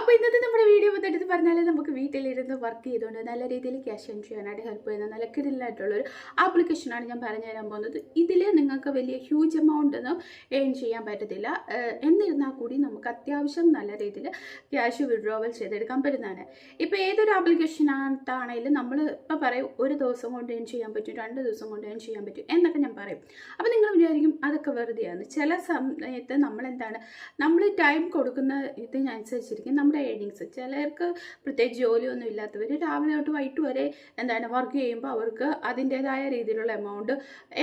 അപ്പോൾ ഇന്നത്തെ നമ്മുടെ വീഡിയോ എടുത്ത് പറഞ്ഞാൽ നമുക്ക് വീട്ടിലിരുന്ന് വർക്ക് ചെയ്തുകൊണ്ട് നല്ല രീതിയിൽ ക്യാഷ് ഏൺ ചെയ്യാനായിട്ട് ഹെൽപ്പ് ചെയ്യുന്ന നല്ല കിടിലായിട്ടുള്ളൊരു ആപ്ലിക്കേഷനാണ് ഞാൻ പറഞ്ഞു തരാൻ പോകുന്നത്. ഇതിൽ നിങ്ങൾക്ക് വലിയ ഹ്യൂജ് എമൗണ്ട് ഒന്നും ഏൺ ചെയ്യാൻ പറ്റത്തില്ല. എന്നിരുന്നാൽ കൂടി നമുക്ക് അത്യാവശ്യം നല്ല രീതിയിൽ ക്യാഷ് വിഡ്രോവൽ ചെയ്തെടുക്കാൻ പറ്റുന്നതാണ്. ഇപ്പോൾ ഏതൊരു ആപ്ലിക്കേഷനാണെങ്കിലും നമ്മൾ ഇപ്പോൾ പറയും ഒരു ദിവസം കൊണ്ട് ഏൺ ചെയ്യാൻ പറ്റും, 2 ദിവസം കൊണ്ട് ഏൺ ചെയ്യാൻ പറ്റും എന്നൊക്കെ ഞാൻ പറയും. അപ്പോൾ നിങ്ങൾ വിചാരിക്കും അതൊക്കെ വെറുതെയാണ്. ചില സമയത്ത് നമ്മൾ ടൈം കൊടുക്കുന്ന ഇതിനനുസരിച്ചിരിക്കും നമ്മുടെ ഏണിങ്സ്. ചിലർക്ക് പ്രത്യേകിച്ച് ജോലിയൊന്നും ഇല്ലാത്തവർ രാവിലെ തൊട്ട് വൈകിട്ട് വരെ വർക്ക് ചെയ്യുമ്പോൾ അവർക്ക് അതിൻ്റേതായ രീതിയിലുള്ള എമൗണ്ട്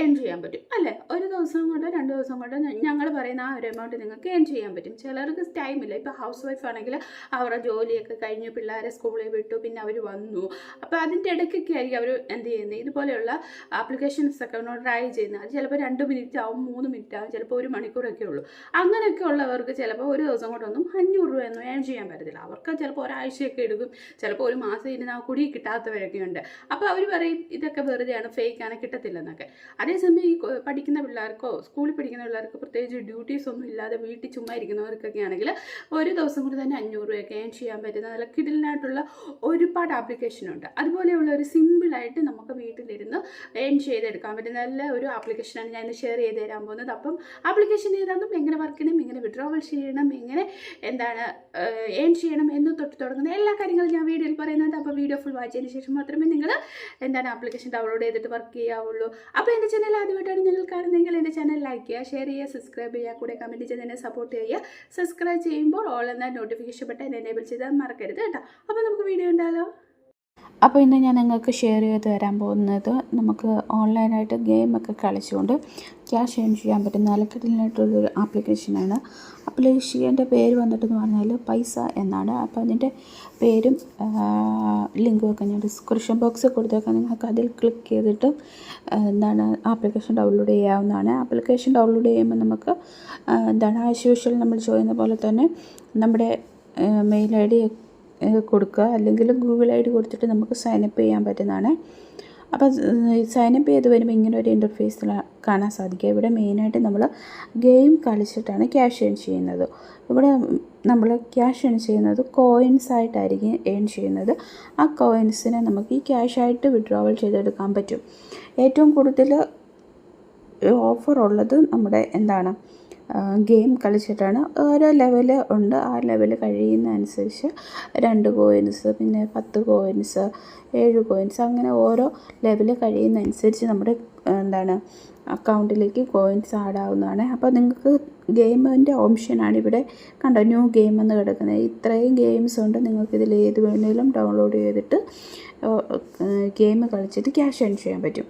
ഏൺ ചെയ്യാൻ പറ്റും അല്ലേ. ഒരു ദിവസം കൊണ്ട് 2 ദിവസം കൊണ്ട് ഞങ്ങൾ പറയുന്ന ആ ഒരു എമൗണ്ട് നിങ്ങൾക്ക് ഏൺ ചെയ്യാൻ പറ്റും. ചിലർക്ക് ടൈമില്ല. ഇപ്പോൾ ഹൗസ് വൈഫ് ആണെങ്കിൽ അവരുടെ ജോലിയൊക്കെ കഴിഞ്ഞ് പിള്ളേരെ സ്കൂളിൽ വിട്ടു, പിന്നെ അവർ വന്നു. അപ്പോൾ അതിൻ്റെ ഇടയ്ക്കൊക്കെ ആയിരിക്കും അവർ എന്ത് ചെയ്യുന്നത്, ഇതുപോലെയുള്ള ആപ്ലിക്കേഷൻസൊക്കെ ഒന്ന് ട്രൈ ചെയ്യുന്നത്. ചിലപ്പോൾ 2 മിനിറ്റ് ആവും, 3 മിനിറ്റ് ആവും, ചിലപ്പോൾ 1 മണിക്കൂറൊക്കെ ഉള്ളൂ. അങ്ങനെയൊക്കെ ഉള്ളവർക്ക് ചിലപ്പോൾ ഒരു ദിവസം കൊണ്ടൊന്നും 500 രൂപയൊന്നും ഏൺ ചെയ്യാൻ പറ്റത്തില്ല. അവർക്ക് ചിലപ്പോൾ ഒരാഴ്ചയൊക്കെ എടുക്കും, ചിലപ്പോൾ 1 മാസം ഇരുന്നാൽ കൂടി കിട്ടാത്തവരൊക്കെ ഉണ്ട്. അപ്പോൾ അവർ പറയും ഇതൊക്കെ വെറുതെയാണ്, ഫേക്കാണ്, കിട്ടത്തില്ലെന്നൊക്കെ. അതേസമയം ഈ പഠിക്കുന്ന പിള്ളേർക്കോ സ്കൂളിൽ പഠിക്കുന്ന പിള്ളേർക്ക് പ്രത്യേകിച്ച് ഡ്യൂട്ടീസ് ഒന്നും ഇല്ലാതെ വീട്ടിൽ ചുമ്മാ ഇരിക്കുന്നവർക്കൊക്കെ ആണെങ്കിൽ ഒരു ദിവസം കൊണ്ട് തന്നെ 500 രൂപയൊക്കെ ഏൺ ചെയ്യാൻ പറ്റുന്ന നല്ല കിടിലിനായിട്ടുള്ള ഒരുപാട് ആപ്ലിക്കേഷനുണ്ട്. അതുപോലെയുള്ള ഒരു സിമ്പിളായിട്ട് നമുക്ക് വീട്ടിലിരുന്ന് ഏൺ ചെയ്തെടുക്കാൻ പറ്റുന്ന നല്ല ഒരു ആപ്ലിക്കേഷനാണ് ഞാൻ ഇന്ന് ഷെയർ ചെയ്ത് തരാൻ പോകുന്നത്. അപ്പം ആപ്ലിക്കേഷൻ ഏതാണെന്നും എങ്ങനെ വർക്ക് ചെയ്യണം, എങ്ങനെ വിഡ്രോവൽ ചെയ്യണം, എങ്ങനെ ഏൺ ചെയ്യണം എന്ന് തുടങ്ങുന്ന എല്ലാ കാര്യങ്ങളും ഞാൻ വീഡിയോയിൽ പറയുന്നുണ്ട്. അപ്പോൾ വീഡിയോ ഫുൾ വായിച്ചതിന് ശേഷം മാത്രമേ നിങ്ങൾ ആപ്ലിക്കേഷൻ ഡൗൺലോഡ് ചെയ്തിട്ട് വർക്ക് ചെയ്യാവുള്ളൂ. അപ്പോൾ എൻ്റെ ചാനൽ ആദ്യമായിട്ടാണ് നിങ്ങൾ കാണുന്നതെങ്കിൽ എൻ്റെ ചാനൽ ലൈക്ക് ചെയ്യുക, ഷെയർ ചെയ്യുക, സബ്സ്ക്രൈബ് ചെയ്യുക, കൂടെ കമൻറ്റ് ചെയ്ത് എന്നെ സപ്പോർട്ട് ചെയ്യുക. സബ്സ്ക്രൈബ് ചെയ്യുമ്പോൾ ഓൾ എന്ന നോട്ടിഫിക്കേഷൻ ബട്ടൺ എനേബിൾ ചെയ്താൽ മറക്കരുത് കേട്ടോ. അപ്പോൾ നമുക്ക് വീഡിയോ ഉണ്ടാലോ. അപ്പോൾ ഇന്ന് ഞാൻ നിങ്ങൾക്ക് ഷെയർ ചെയ്ത് തരാൻ പോകുന്നത് നമുക്ക് ഓൺലൈനായിട്ട് ഗെയിമൊക്കെ കളിച്ചുകൊണ്ട് ക്യാഷ് ഏൺ ചെയ്യാൻ പറ്റുന്ന നല്ല കിടിലനായിട്ടുള്ളൊരു ആപ്ലിക്കേഷനാണ്. ആപ്ലിക്കേഷൻ്റെ പേര് വന്നിട്ടെന്ന് പറഞ്ഞാൽ പൈസ എന്നാണ്. അപ്പോൾ അതിൻ്റെ പേരും ലിങ്കും ഒക്കെ ഞാൻ ഡിസ്ക്രിപ്ഷൻ ബോക്സിൽ കൊടുത്തേക്കാം. നിങ്ങൾക്ക് അതിൽ ക്ലിക്ക് ചെയ്തിട്ട് ആപ്ലിക്കേഷൻ ഡൗൺലോഡ് ചെയ്യാവുന്നതാണ്. ആപ്ലിക്കേഷൻ ഡൗൺലോഡ് ചെയ്യുമ്പോൾ നമുക്ക് ആസ് യൂഷ്വൽ നമ്മൾ ചെയ്യുന്ന പോലെ തന്നെ നമ്മുടെ മെയിൽ ID കൊടുക്കുക, അല്ലെങ്കിൽ ഗൂഗിൾ ID കൊടുത്തിട്ട് നമുക്ക് സൈനപ്പ് ചെയ്യാൻ പറ്റുന്നതാണ്. അപ്പോൾ സൈനപ്പ് ചെയ്ത് വരുമ്പോൾ ഇങ്ങനെ ഒരു ഇൻ്റർഫേസിൽ കാണാൻ സാധിക്കുക. ഇവിടെ മെയിനായിട്ട് നമ്മൾ ഗെയിം കളിച്ചിട്ടാണ് ക്യാഷ് ഏൺ ചെയ്യുന്നത്. ഇവിടെ നമ്മൾ ക്യാഷ് ഏൺ ചെയ്യുന്നത് കോയിൻസ് ആയിട്ടായിരിക്കും ഏൺ ചെയ്യുന്നത്. ആ കോയിൻസിനെ നമുക്ക് ഈ ക്യാഷായിട്ട് വിഡ്രോവൽ ചെയ്തെടുക്കാൻ പറ്റും. ഏറ്റവും കൂടുതൽ ഓഫർ ഉള്ളത് നമ്മുടെ ഗെയിം കളിച്ചിട്ടാണ്. ഓരോ ലെവൽ ഉണ്ട്. ആ ലെവൽ കഴിയുന്നതനുസരിച്ച് 2 കോയിൻസ്, പിന്നെ 10 കോയിൻസ്, 7 കോയിൻസ്, അങ്ങനെ ഓരോ ലെവൽ കഴിയുന്നതനുസരിച്ച് നമ്മുടെ അക്കൗണ്ടിലേക്ക് കോയിൻസ് ആഡ് ആവുന്നതാണ്. അപ്പോൾ നിങ്ങൾക്ക് ഗെയിമിൻ്റെ ഓപ്ഷനാണ് ഇവിടെ കണ്ടോ, ന്യൂ ഗെയിം എന്ന് കിടക്കുന്നത്. ഇത്രയും ഗെയിംസ് ഉണ്ട്. നിങ്ങൾക്കിതിൽ ഏത് വേണമെങ്കിലും ഡൗൺലോഡ് ചെയ്തിട്ട് ഗെയിം കളിച്ചിട്ട് ക്യാഷ് ഏൺ ചെയ്യാൻ പറ്റും.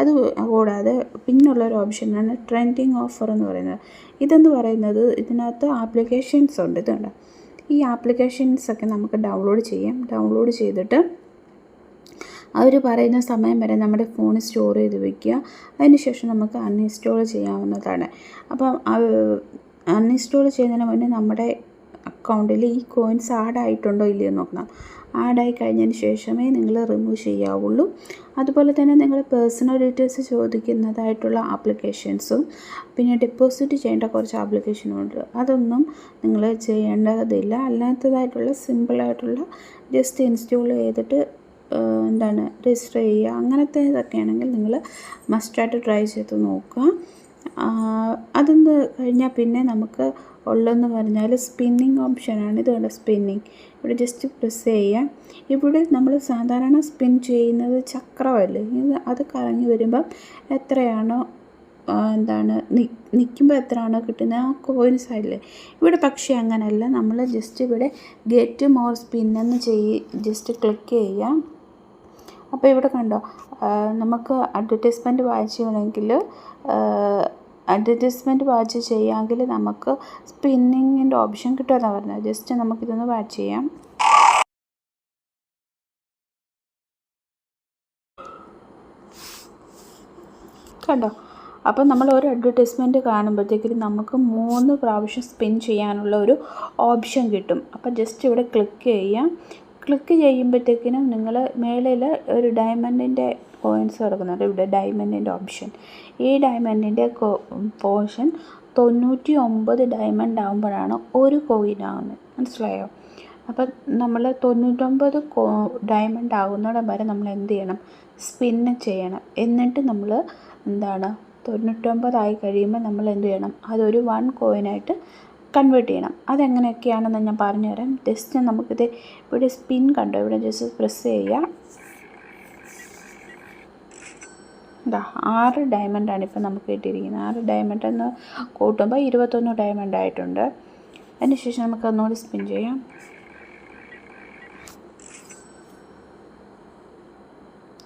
അത് കൂടാതെ പിന്നുള്ളൊരു ഓപ്ഷനാണ് ട്രെൻഡിങ് ഓഫർ എന്ന് പറയുന്നത്. ഇതെന്ന് പറയുന്നത് ഇതിനകത്ത് ആപ്ലിക്കേഷൻസ് ഉണ്ട്. ഇതുണ്ട്. ഈ ആപ്ലിക്കേഷൻസൊക്കെ നമുക്ക് ഡൗൺലോഡ് ചെയ്യാം. ഡൗൺലോഡ് ചെയ്തിട്ട് അവർ പറയുന്ന സമയം വരെ നമ്മുടെ ഫോണിൽ സ്റ്റോർ ചെയ്ത് വയ്ക്കുക. അതിനുശേഷം നമുക്ക് അൺഇൻസ്റ്റാൾ ചെയ്യാവുന്നതാണ്. അപ്പം അൺഇൻസ്റ്റാൾ ചെയ്യുന്നതിന് മുന്നേ നമ്മുടെ അക്കൗണ്ടിൽ ഈ കോയിൻസ് ആഡ് ആയിട്ടുണ്ടോ ഇല്ലയോ നോക്കണം. ആഡായി കഴിഞ്ഞതിന് ശേഷമേ നിങ്ങൾ റിമൂവ് ചെയ്യാവുള്ളൂ. അതുപോലെ തന്നെ നിങ്ങൾ പേഴ്സണൽ ഡീറ്റെയിൽസ് ചോദിക്കുന്നതായിട്ടുള്ള ആപ്ലിക്കേഷൻസും പിന്നെ ഡെപ്പോസിറ്റ് ചെയ്യേണ്ട കുറച്ച് ആപ്ലിക്കേഷനുമുണ്ട്. അതൊന്നും നിങ്ങൾ ചെയ്യേണ്ടതില്ല. അല്ലാത്തതായിട്ടുള്ള സിമ്പിളായിട്ടുള്ള ജസ്റ്റ് ഇൻസ്റ്റാൾ ചെയ്തിട്ട് രജിസ്റ്റർ ചെയ്യുക, അങ്ങനത്തെ ഇതൊക്കെയാണെങ്കിൽ നിങ്ങൾ മസ്റ്റായിട്ട് ട്രൈ ചെയ്ത് നോക്കുക. അതൊന്ന് കഴിഞ്ഞാൽ പിന്നെ നമുക്ക് ഉള്ളതെന്ന് പറഞ്ഞാൽ സ്പിന്നിങ് ഓപ്ഷനാണ്. ഇതുകൊണ്ട് സ്പിന്നിങ് ഇവിടെ ജസ്റ്റ് പ്രസ് ചെയ്യാം. ഇവിടെ നമ്മൾ സാധാരണ സ്പിൻ ചെയ്യുന്നത് ചക്രമല്ലേ, അത് കറങ്ങി വരുമ്പം എത്രയാണോ നിൽക്കുമ്പോൾ എത്രയാണോ കിട്ടുന്നത് ആ കോയിൻസ് ആയില്ലേ. ഇവിടെ പക്ഷേ അങ്ങനെയല്ല. നമ്മൾ ജസ്റ്റ് ഇവിടെ ഗെറ്റ് മോർ സ്പിൻ എന്ന് ജസ്റ്റ് ക്ലിക്ക് ചെയ്യാം. അപ്പോൾ ഇവിടെ കണ്ടോ, നമുക്ക് അഡ്വർടൈസ്മെൻറ്റ് വാച്ച് ചെയ്യാമെങ്കിൽ നമുക്ക് സ്പിന്നിങ്ങിൻ്റെ ഓപ്ഷൻ കിട്ടുമെന്നാണ് പറഞ്ഞത്. ജസ്റ്റ് നമുക്കിതൊന്ന് വാച്ച് ചെയ്യാം. കണ്ടോ, അപ്പോൾ നമ്മൾ ഒരു അഡ്വർടൈസ്മെൻറ്റ് കാണുമ്പോഴത്തേക്കും നമുക്ക് 3 പ്രാവശ്യം സ്പിൻ ചെയ്യാനുള്ള ഒരു ഓപ്ഷൻ കിട്ടും. അപ്പോൾ ജസ്റ്റ് ഇവിടെ ക്ലിക്ക് ചെയ്യാം. ക്ലിക്ക് ചെയ്യുമ്പോഴത്തേക്കിനും നിങ്ങൾ മേളിൽ ഒരു ഡയമണ്ടിൻ്റെ കോയിൻസ് കിടക്കുന്നുണ്ട്. ഇവിടെ ഡയമണ്ടിൻ്റെ ഓപ്ഷൻ. ഈ ഡയമണ്ടിൻ്റെ പോർഷൻ 99 ഡയമണ്ട് ആകുമ്പോഴാണ് 1 കോയിൻ ആകുന്നത്. മനസ്സിലായോ? അപ്പം നമ്മൾ 99 ഡയമണ്ട് ആകുന്നിടം വരെ നമ്മൾ എന്ത് ചെയ്യണം, സ്പിന്ന് ചെയ്യണം. എന്നിട്ട് നമ്മൾ 99 ആയി കഴിയുമ്പോൾ നമ്മൾ എന്ത് ചെയ്യണം, അതൊരു 1 കോയിനായിട്ട് കൺവേർട്ട് ചെയ്യണം. അതെങ്ങനെയൊക്കെയാണെന്ന് ഞാൻ പറഞ്ഞുതരാം. ജസ്റ്റ് നമുക്കിത് ഇവിടെ സ്പിൻ കണ്ടോ, ഇവിടെ ജസ്റ്റ് പ്രസ് ചെയ്യുക. 6 ഡയമണ്ടാണ് ഇപ്പോൾ നമുക്ക് കിട്ടിയിരിക്കുന്നത്. 6 ഡയമണ്ട് എന്ന് കൂട്ടുമ്പോൾ 21 ഡയമണ്ട് ആയിട്ടുണ്ട്. അതിനുശേഷം നമുക്ക് ഒന്നുകൂടി സ്പിൻ ചെയ്യാം.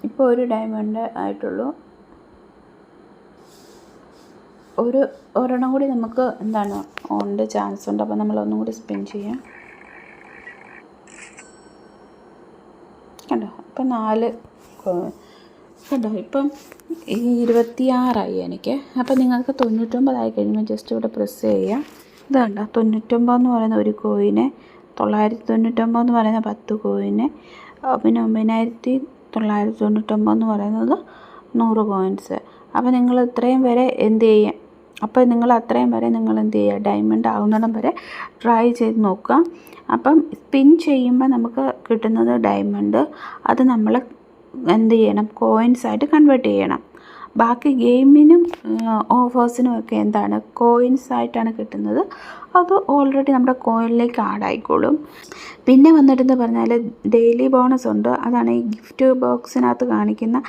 ഇപ്പോൾ 1 ഡയമണ്ട് ആയിട്ടുള്ളൂ. ഒരെണ്ണം കൂടി നമുക്ക് ഉണ്ട്, ചാൻസ് ഉണ്ട്. അപ്പോൾ നമ്മൾ ഒന്നും കൂടി സ്പിൻ ചെയ്യാം. കണ്ടോ, ഇപ്പം 4 കണ്ടോ, ഇപ്പം 26 എനിക്ക്. അപ്പം നിങ്ങൾക്ക് 99 ആയി കഴിയുമ്പോൾ ജസ്റ്റ് ഇവിടെ പ്രസ് ചെയ്യുക. ഇത് കണ്ടോ, 99 എന്ന് പറയുന്ന 1 കോയിന്, 999 എന്ന് പറയുന്ന 10 കോയിന്, പിന്നെ 9999 എന്ന് പറയുന്നത് 100 കോയിൻസ്. അപ്പോൾ നിങ്ങൾ ഇത്രയും വരെ എന്ത് ചെയ്യുക, അപ്പോൾ നിങ്ങൾ അത്രയും വരെ നിങ്ങൾ എന്ത് ചെയ്യുക, ഡയമണ്ട് ആകുന്നിടം വരെ ട്രൈ ചെയ്ത് നോക്കുക. അപ്പം സ്പിൻ ചെയ്യുമ്പോൾ നമുക്ക് കിട്ടുന്നത് ഡയമണ്ട്, അത് നമ്മൾ എന്ത് ചെയ്യണം, കോയിൻസായിട്ട് കൺവേർട്ട് ചെയ്യണം. ബാക്കി ഗെയിമിനും ഓഫേഴ്സിനും ഒക്കെ കോയിൻസായിട്ടാണ് കിട്ടുന്നത്. അത് ഓൾറെഡി നമ്മുടെ കോയിനിലേക്ക് ആഡ് ആയിക്കോളും. പിന്നെ വന്നിട്ടെന്ന് പറഞ്ഞാൽ ഡെയിലി ബോണസ് ഉണ്ട്. അതാണ് ഈ ഗിഫ്റ്റ് ബോക്സിനകത്ത് കാണിക്കുന്ന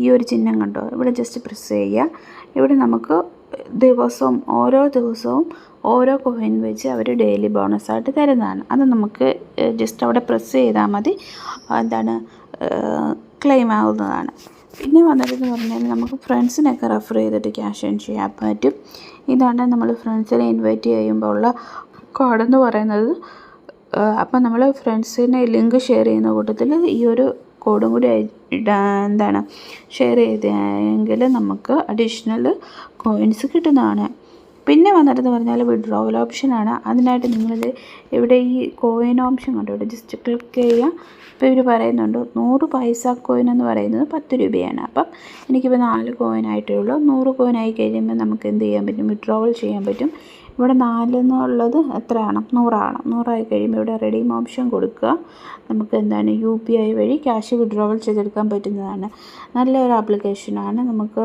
ഈ ഒരു ചിഹ്നം കണ്ടോ, ഇവിടെ ജസ്റ്റ് പ്രസ് ചെയ്യുക. ഇവിടെ നമുക്ക് ഓരോ ദിവസവും ഓരോ കോയിൻ വെച്ച് അവർ ഡെയിലി ബോണസായിട്ട് തരുന്നതാണ്. അത് നമുക്ക് ജസ്റ്റ് അവിടെ പ്രസ് ചെയ്താൽ മതി, ക്ലെയിം ആവുന്നതാണ്. പിന്നെ വന്നിട്ടെന്ന് പറഞ്ഞാൽ നമുക്ക് ഫ്രണ്ട്സിനൊക്കെ റെഫർ ചെയ്തിട്ട് ക്യാഷ് ഏൺ ചെയ്യാൻ പറ്റും. ഇതാണ് നമ്മൾ ഫ്രണ്ട്സിനെ ഇൻവൈറ്റ് ചെയ്യുമ്പോൾ ഉള്ള കോഡെന്ന് പറയുന്നത്. അപ്പം നമ്മൾ ഫ്രണ്ട്സിനെ ലിങ്ക് ഷെയർ ചെയ്യുന്ന കൂട്ടത്തിൽ ഈ ഒരു കോഡും കൂടി ഷെയർ ചെയ്തെങ്കിൽ നമുക്ക് അഡീഷണൽ കോയിൻസ് കിട്ടുന്നതാണ്. പിന്നെ വന്നിട്ടെന്ന് പറഞ്ഞാൽ വിഡ്രോവൽ ഓപ്ഷനാണ്. അതിനായിട്ട് നിങ്ങളിത് ഇവിടെ ഈ കോയിൻ ഓപ്ഷൻ കണ്ടോ, ഇവിടെ ജസ്റ്റ് ക്ലിക്ക് ചെയ്യുക. ഇപ്പോൾ ഇവർ പറയുന്നുണ്ട് 100 പൈസ കോയിൻ എന്ന് പറയുന്നത് 10 രൂപയാണ്. അപ്പം എനിക്കിപ്പോൾ 4 കോയിനായിട്ടേ ഉള്ളൂ. 100 കോയിനായി കഴിയുമ്പോൾ നമുക്ക് എന്ത് ചെയ്യാൻ പറ്റും, വിഡ്രോവൽ ചെയ്യാൻ പറ്റും. ഇവിടെ 4 എന്നുള്ളത് എത്രയാണ്, 100 ആണ്. 100 ആയി കഴിയുമ്പോൾ ഇവിടെ റെഡീം ഓപ്ഷൻ കൊടുക്കുക. നമുക്ക് UPI വഴി ക്യാഷ് വിഡ്രോവൽ ചെയ്തെടുക്കാൻ പറ്റുന്നതാണ്. നല്ലൊരു ആപ്ലിക്കേഷനാണ്. നമുക്ക്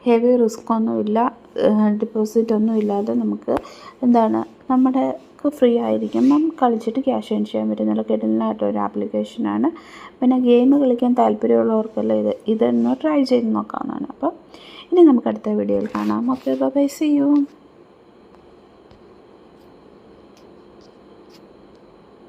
ഹെവി റിസ്ക് ഒന്നുമില്ല, ഡിപ്പോസിറ്റ് ഒന്നും ഇല്ലാതെ നമുക്ക് നമ്മുടെ ഫ്രീ ആയിരിക്കുമ്പം കളിച്ചിട്ട് ക്യാഷ് ഏൺ ചെയ്യാൻ പറ്റുന്ന കിടലിനായിട്ടൊരു ആപ്ലിക്കേഷനാണ്. പിന്നെ ഗെയിം കളിക്കാൻ താല്പര്യമുള്ളവർക്കെല്ലാം ഇതൊന്ന് ട്രൈ ചെയ്ത് നോക്കാവുന്നതാണ്. അപ്പം ഇനി നമുക്ക് അടുത്ത വീഡിയോയിൽ കാണാം. Okay, bye, see U.